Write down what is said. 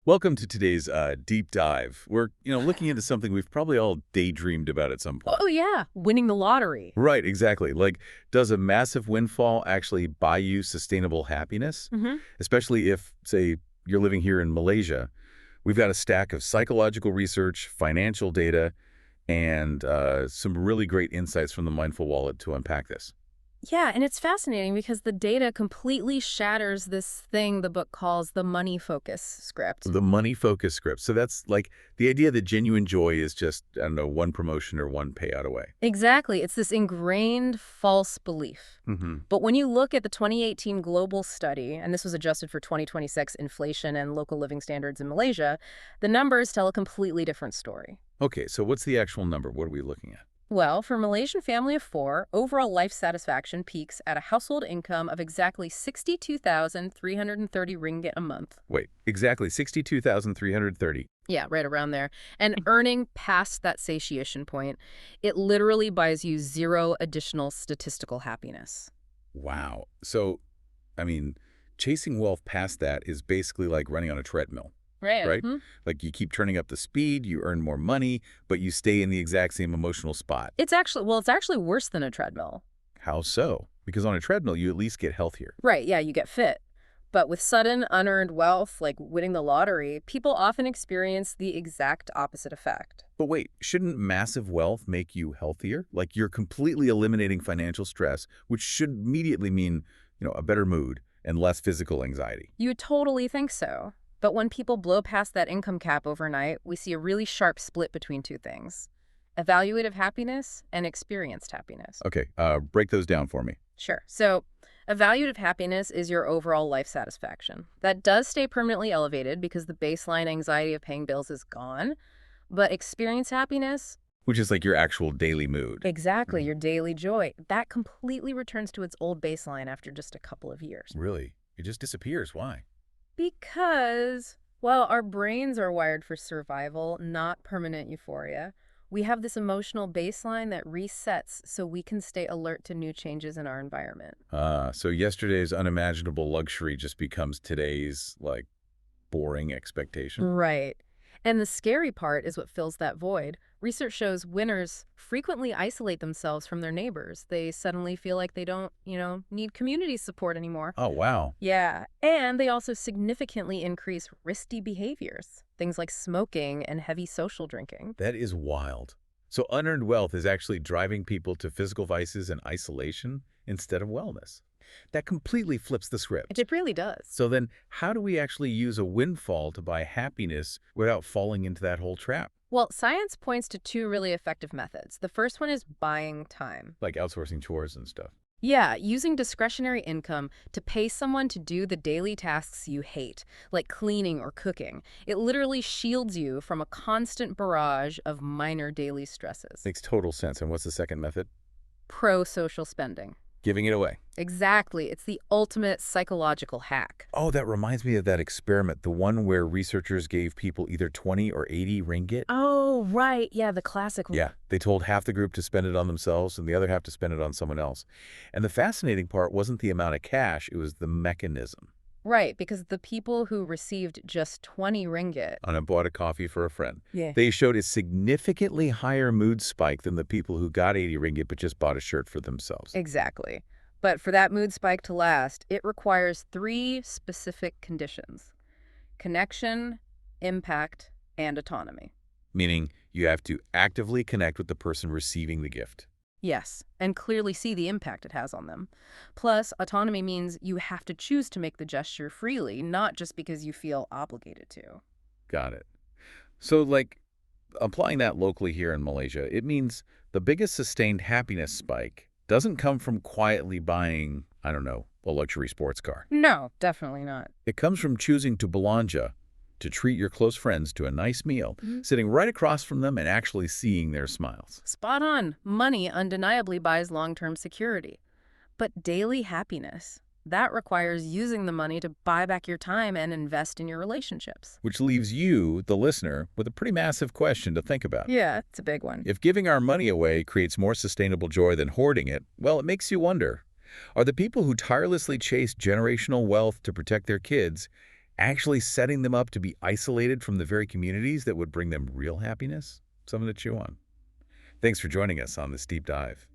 Welcome to today's deep dive. We're, looking into something we've probably all daydreamed about at some point. Oh, yeah, winning the lottery. Right, exactly. Like, does a massive windfall actually buy you sustainable happiness? Hmm. Especially if, say, you're living here in Malaysia. We've got a stack of psychological research, financial data, and some really great insights from the Mindful Wallet to unpack this. Yeah, and it's fascinating because the data completely shatters this thing the book calls the money focus script. The money focus script. So that's like the idea that genuine joy is just, I don't know, one promotion or one payout away. Exactly. It's this ingrained false belief. Mm-hmm. But when you look at the 2018 global study, and this was adjusted for 2026 inflation and local living standards in Malaysia, the numbers tell a completely different story. Okay, so what's the actual number? What are we looking at? Well, for a Malaysian family of four, overall life satisfaction peaks at a household income of exactly 62,330 ringgit a month. Wait, exactly 62,330. Yeah, right around there. And earning past that satiation point, it literally buys you zero additional statistical happiness. Wow. So, I mean, chasing wealth past that is basically like running on a treadmill, Right. right? Like you keep turning up the speed, you earn more money, but you stay in the exact same emotional spot. It's actually worse than a treadmill. How so? Because on a treadmill, you at least get healthier. Right, yeah, you get fit. But with sudden, unearned wealth, like winning the lottery, people often experience the exact opposite effect. But wait, shouldn't massive wealth make you healthier? Like you're completely eliminating financial stress, which should immediately mean, a better mood and less physical anxiety. You would totally think so. But when people blow past that income cap overnight, we see a really sharp split between two things: evaluative happiness and experienced happiness. Okay, break those down for me. Sure. So, evaluative happiness is your overall life satisfaction. That does stay permanently elevated because the baseline anxiety of paying bills is gone. But experienced happiness, Which is like your actual daily mood. exactly, your daily joy, that completely returns to its old baseline after just a couple of years. Really? It just disappears. Why? Because, well, our brains are wired for survival, not permanent euphoria. We have this emotional baseline that resets so we can stay alert to new changes in our environment. So yesterday's unimaginable luxury just becomes today's, like, boring expectation? Right. And the scary part is what fills that void. Research shows winners frequently isolate themselves from their neighbors. They suddenly feel like they don't, need community support anymore. Oh, wow. Yeah, and they also significantly increase risky behaviors, things like smoking and heavy social drinking. That is wild. So unearned wealth is actually driving people to physical vices and isolation instead of wellness. That completely flips the script. It really does. So then, how do we actually use a windfall to buy happiness without falling into that whole trap? Well, science points to two really effective methods. The first one is buying time. Like outsourcing chores and stuff. Yeah, using discretionary income to pay someone to do the daily tasks you hate, like cleaning or cooking. It literally shields you from a constant barrage of minor daily stresses. Makes total sense. And what's the second method? Pro-social spending. Giving it away. Exactly. It's the ultimate psychological hack. Oh, that reminds me of that experiment, the one where researchers gave people either 20 or 80 ringgit. Oh, right. Yeah, the classic one. Yeah, they told half the group to spend it on themselves and the other half to spend it on someone else. And the fascinating part wasn't the amount of cash, it was the mechanism. Right, because the people who received just 20 ringgit. And I bought a coffee for a friend. Yeah. They showed a significantly higher mood spike than the people who got 80 ringgit but just bought a shirt for themselves. Exactly. But for that mood spike to last, it requires three specific conditions: connection, impact, and autonomy. Meaning you have to actively connect with the person receiving the gift. Yes, and clearly see the impact it has on them. Plus, autonomy means you have to choose to make the gesture freely, not just because you feel obligated to. Got it. So, like, applying that locally here in Malaysia, it means the biggest sustained happiness spike doesn't come from quietly buying, I don't know, a luxury sports car. No, definitely not. It comes from choosing to belanja, to treat your close friends to a nice meal, sitting right across from them and actually seeing their smiles. Spot on. Money undeniably buys long-term security. But daily happiness, that requires using the money to buy back your time and invest in your relationships. Which leaves you, the listener, with a pretty massive question to think about. Yeah, it's a big one. If giving our money away creates more sustainable joy than hoarding it, well, it makes you wonder, are the people who tirelessly chase generational wealth to protect their kids actually setting them up to be isolated from the very communities that would bring them real happiness? Something to chew on. Thanks for joining us on this deep dive.